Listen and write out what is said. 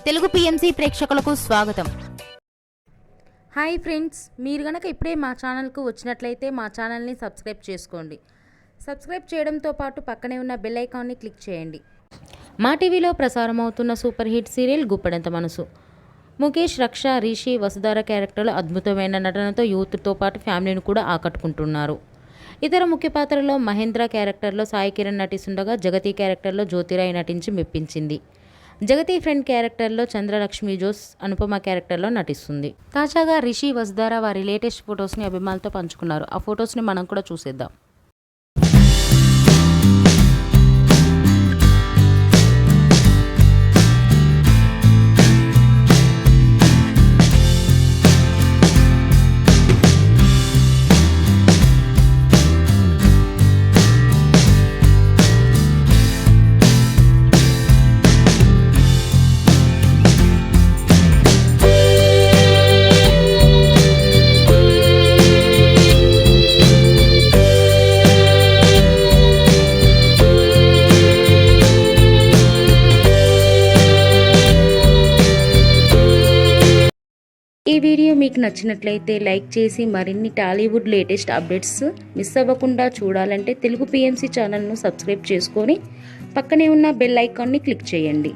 Telugu PMC ప్రేక్షకులకు స్వాగతం. Hi friends, మీరు గనక ఇప్పుడే మా ఛానల్కు వచ్చినట్లయితే మా ఛానల్ని సబ్స్క్రైబ్ చేసుకోండి. సబ్స్క్రైబ్ చేయడంతో పాటు పక్కనే ఉన్న బెల్ ఐకాన్ని క్లిక్ చేయండి. మా టీవీలో ప్రసారం అవుతున్న సూపర్ హిట్ సీరియల్ గుప్పెడంత మనసు. ముఖేష్, రక్ష, రిషి, వసుధార క్యారెక్టర్లు అద్భుతమైన నటనతో యూత్తో పాటు ఫ్యామిలీని కూడా ఆకట్టుకుంటున్నారు. ఇతర ముఖ్య పాత్రలో మహేంద్ర క్యారెక్టర్లో సాయి కిరణ్ నటిస్తుండగా జగతి క్యారెక్టర్లో జ్యోతిరాయ్ నటించి మెప్పించింది. జగతి ఫ్రెండ్ క్యారెక్టర్లో చంద్రలక్ష్మి జోస్ అనుపమ క్యారెక్టర్లో నటిస్తుంది. తాజాగా రిషి, వసుధార వారి లేటెస్ట్ ఫొటోస్ని అభిమానులతో పంచుకున్నారు. ఆ ఫొటోస్ని మనం కూడా చూసేద్దాం. ఈ వీడియో మీకు నచ్చినట్లయితే లైక్ చేసి మరిన్ని టాలీవుడ్ లేటెస్ట్ అప్డేట్స్ మిస్ అవ్వకుండా చూడాలంటే తెలుగు పిఎంసి ఛానల్ను సబ్స్క్రైబ్ చేసుకొని పక్కనే ఉన్న బెల్ ఐకాన్ని క్లిక్ చేయండి.